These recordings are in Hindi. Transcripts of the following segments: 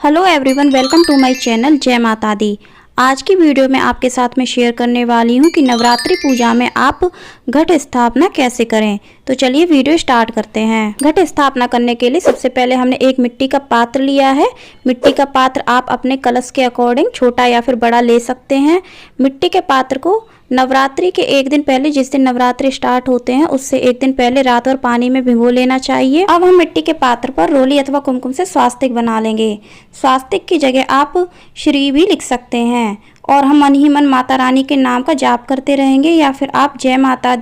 Hello everyone, welcome to my channel जय माता दी। आज की वीडियो में आपके साथ में शेयर करने वाली हूं कि नवरात्रि पूजा में आप घट स्थापना कैसे करें। तो चलिए वीडियो स्टार्ट करते हैं। घट स्थापना करने के लिए सबसे पहले हमने एक मिट्टी का पात्र लिया है। मिट्टी का पात्र आप अपने कलश के अकॉर्डिंग छोटा या फिर बड़ा ले सकते हैं। मिट्टी के पात्र को नवरात्रि के एक दिन पहले, जिस दिन नवरात्रि स्टार्ट होते हैं उससे एक दिन पहले रात और पानी में भिगो लेना चाहिए। अब हम मिट्टी के पात्र पर रोली अथवा कुमकुम से स्वास्तिक बना लेंगे। स्वास्तिक की जगह आप श्री भी लिख सकते हैं और हम मन ही मन माता रानी के नाम का जाप करते रहेंगे, या फिर आप जय माता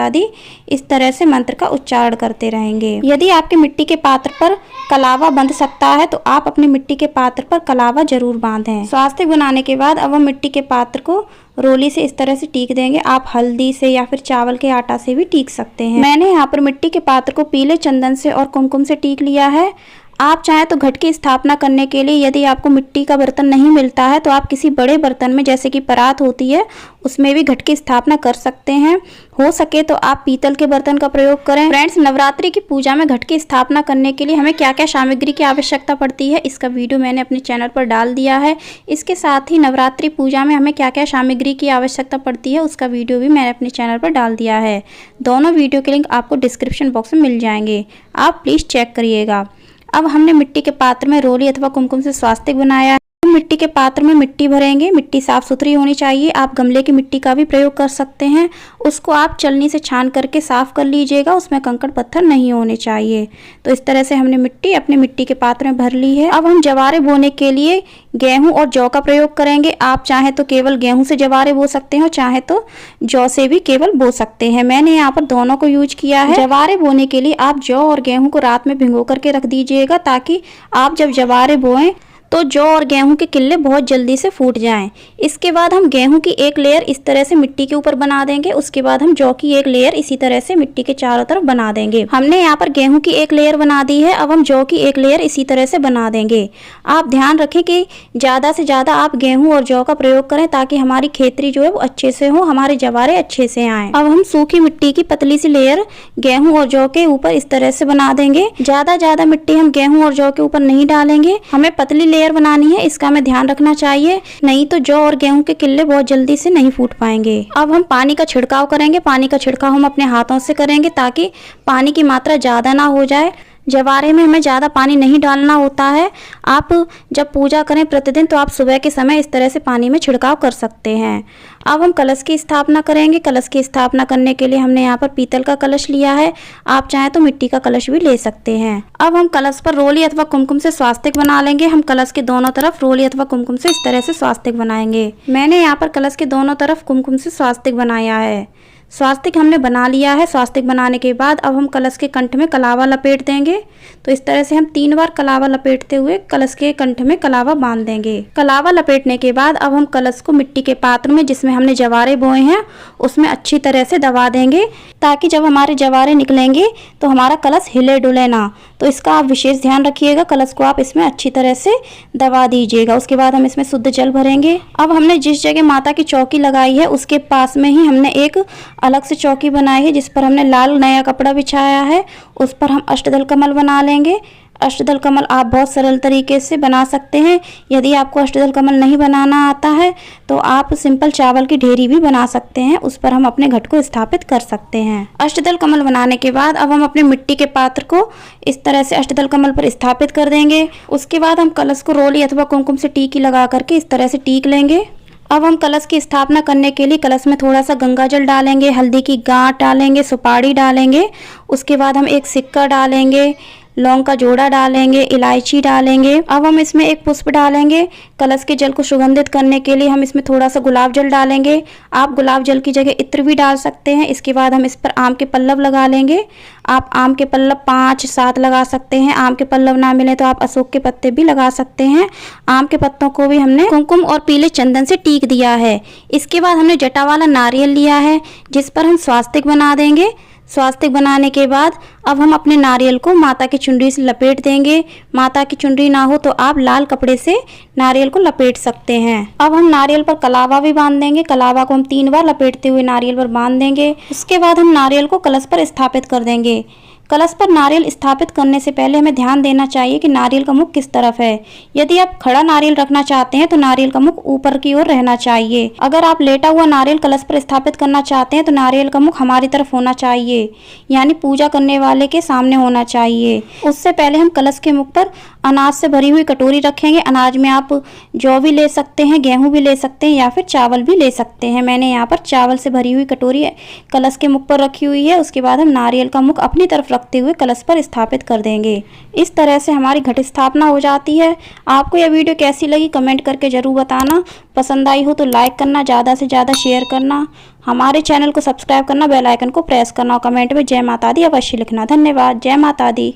दी इस तरह से मंत्र का उच्चारण करते रहेंगे। यदि आपके मिट्टी के पात्र पर कलावा बंध सकता है तो आप अपने मिट्टी के पात्र पर कलावा जरूर बांधें। स्वास्तिक बनाने के बाद अब हम मिट्टी के पात्र को रोली से इस तरह से टीक देंगे। आप हल्दी से या फिर चावल के आटा से भी टीक सकते हैं। मैंने यहाँ पर मिट्टी के पात्र को पीले चंदन से और कुमकुम से टीक लिया है। आप चाहें तो घट की स्थापना करने के लिए यदि आपको मिट्टी का बर्तन नहीं मिलता है तो आप किसी बड़े बर्तन में, जैसे कि परात होती है, उसमें भी घट की स्थापना कर सकते हैं। हो सके तो आप पीतल के बर्तन का प्रयोग करें। फ्रेंड्स, नवरात्रि की पूजा में घट की स्थापना करने के लिए हमें क्या क्या सामग्री की आवश्यकता पड़ती है, इसका वीडियो मैंने अपने चैनल पर डाल दिया है। इसके साथ ही नवरात्रि पूजा में हमें क्या क्या सामग्री की आवश्यकता पड़ती है उसका वीडियो भी मैंने अपने चैनल पर डाल दिया है। दोनों वीडियो के लिंक आपको डिस्क्रिप्शन बॉक्स में मिल जाएंगे, आप प्लीज़ चेक करिएगा। अब हमने मिट्टी के पात्र में रोली अथवा कुमकुम से स्वास्तिक बनाया है। मिट्टी के पात्र में मिट्टी भरेंगे। मिट्टी साफ सुथरी होनी चाहिए। आप गमले की मिट्टी का भी प्रयोग कर सकते हैं। उसको आप छलनी से छान करके साफ कर लीजिएगा, उसमें कंकड़ पत्थर नहीं होने चाहिए। तो इस तरह से हमने मिट्टी अपने मिट्टी के पात्र में भर ली है। अब हम जवारे बोने के लिए गेहूं और जौ का प्रयोग करेंगे। आप चाहे तो केवल गेहूं से जवारे बो सकते हैं और चाहे तो जौ से भी केवल बो सकते हैं। मैंने यहाँ पर दोनों को यूज किया है। जवारे बोने के लिए आप जौ और गेहूं को रात में भिगो करके रख दीजिएगा, ताकि आप जब जवारे बोएं तो जौ और गेहूं के किल्ले बहुत जल्दी से फूट जाएं। इसके बाद हम गेहूं की एक लेयर इस तरह से मिट्टी के ऊपर बना देंगे। उसके बाद हम जौ की एक लेयर इसी तरह से मिट्टी के चारों तरफ बना देंगे। हमने यहाँ पर गेहूं की एक लेयर बना दी है। अब हम जौ की एक लेयर इसी तरह से बना देंगे। आप ध्यान रखें कि ज़्यादा से ज़्यादा आप गेहूँ और जौ का प्रयोग करें, ताकि हमारी खेती जो है वो अच्छे से हो, हमारे जवारे अच्छे से आए। अब हम सूखी मिट्टी की पतली सी लेयर गेहूँ और जौ के ऊपर इस तरह से बना देंगे। ज़्यादा मिट्टी हम गेहूँ और जौ के ऊपर नहीं डालेंगे। हमें पतली लेयर बनानी है, इसका हमें ध्यान रखना चाहिए, नहीं तो जौ और गेहूं के किल्ले बहुत जल्दी से नहीं फूट पाएंगे। अब हम पानी का छिड़काव करेंगे। पानी का छिड़काव हम अपने हाथों से करेंगे, ताकि पानी की मात्रा ज़्यादा ना हो जाए। जवारे में हमें ज़्यादा पानी नहीं डालना होता है। आप जब पूजा करें प्रतिदिन तो आप सुबह के समय इस तरह से पानी में छिड़काव कर सकते हैं। अब हम कलश की स्थापना करेंगे। कलश की स्थापना करने के लिए हमने यहाँ पर पीतल का कलश लिया है। आप चाहें तो मिट्टी का कलश भी ले सकते हैं। अब हम कलश पर रोली अथवा कुमकुम से स्वास्तिक बना लेंगे। हम कलश के दोनों तरफ रोली अथवा कुमकुम से इस तरह से स्वास्तिक बनाएंगे। मैंने यहाँ पर कलश के दोनों तरफ कुमकुम से स्वास्तिक बनाया है। स्वास्तिक हमने बना लिया है। स्वास्तिक बनाने के बाद अब हम कलश के कंठ में कलावा लपेट देंगे। तो इस तरह से हम 3 बार कलावा लपेटते हुए कलश के कंठ में कलावा बांध देंगे। कलावा लपेटने के बाद अब हम कलश को मिट्टी के पात्र में, जिसमें हमने जवारे बोए हैं, उसमें अच्छी तरह से दबा देंगे, ताकि जब हमारे जवारे निकलेंगे तो हमारा कलश हिले डुले ना। तो इसका आप विशेष ध्यान रखिएगा। कलश को आप इसमें अच्छी तरह से दबा दीजिएगा। उसके बाद हम इसमें शुद्ध जल भरेंगे। अब हमने जिस जगह माता की चौकी लगाई है उसके पास में ही हमने एक अलग से चौकी बनाई है, जिस पर हमने लाल नया कपड़ा बिछाया है। उस पर हम अष्टदल कमल बना लेंगे। अष्टदल कमल आप बहुत सरल तरीके से बना सकते हैं। यदि आपको अष्टदल कमल नहीं बनाना आता है तो आप सिंपल चावल की ढेरी भी बना सकते हैं। उस पर हम अपने घट को स्थापित कर सकते हैं। अष्टदल कमल बनाने के बाद अब हम अपने मिट्टी के पात्र को इस तरह से अष्टदल कमल पर स्थापित कर देंगे। उसके बाद हम कलश को रोली अथवा कुमकुम से टीकी लगा करके इस तरह से टीक लेंगे। अब हम कलश की स्थापना करने के लिए कलश में थोड़ा सा गंगा जल डालेंगे, हल्दी की गांठ डालेंगे, सुपारी डालेंगे। उसके बाद हम एक सिक्का डालेंगे, लौंग का जोड़ा डालेंगे, इलायची डालेंगे। अब हम इसमें एक पुष्प डालेंगे। कलश के जल को सुगंधित करने के लिए हम इसमें थोड़ा सा गुलाब जल डालेंगे। आप गुलाब जल की जगह इत्र भी डाल सकते हैं। इसके बाद हम इस पर आम के पल्लव लगा लेंगे। आप आम के पल्लव 5-7 लगा सकते हैं। आम के पल्लव ना मिले तो आप अशोक के पत्ते भी लगा सकते हैं। आम के पत्तों को भी हमने कुमकुम और पीले चंदन से टीक दिया है। इसके बाद हमने जटा वाला नारियल लिया है, जिस पर हम स्वास्तिक बना देंगे। स्वास्तिक बनाने के बाद अब हम अपने नारियल को माता की चुनरी से लपेट देंगे। माता की चुनरी ना हो तो आप लाल कपड़े से नारियल को लपेट सकते हैं। अब हम नारियल पर कलावा भी बांध देंगे। कलावा को हम 3 बार लपेटते हुए नारियल पर बांध देंगे। उसके बाद हम नारियल को कलश पर स्थापित कर देंगे। कलश पर नारियल स्थापित करने से पहले हमें ध्यान देना चाहिए कि नारियल का मुख किस तरफ है। यदि आप खड़ा नारियल रखना चाहते हैं तो नारियल का मुख ऊपर की ओर रहना चाहिए। अगर आप लेटा हुआ नारियल कलश पर स्थापित करना चाहते हैं तो नारियल का मुख हमारी तरफ होना चाहिए, यानी पूजा करने वाले के सामने होना चाहिए। उससे पहले हम कलश के मुख पर अनाज से भरी हुई कटोरी रखेंगे। अनाज में आप जौ भी ले सकते हैं, गेहूं भी ले सकते हैं या फिर चावल भी ले सकते हैं। मैंने यहाँ पर चावल से भरी हुई कटोरी कलश के मुख पर रखी हुई है। उसके बाद हम नारियल का मुख अपनी तरफ रखते हुए कलश पर स्थापित कर देंगे। इस तरह से हमारी घट स्थापना हो जाती है। आपको यह वीडियो कैसी लगी कमेंट करके ज़रूर बताना। पसंद आई हो तो लाइक करना, ज़्यादा से ज़्यादा शेयर करना, हमारे चैनल को सब्सक्राइब करना, बेल आइकन को प्रेस करना और कमेंट में जय माता दी अवश्य लिखना। धन्यवाद। जय माता दी।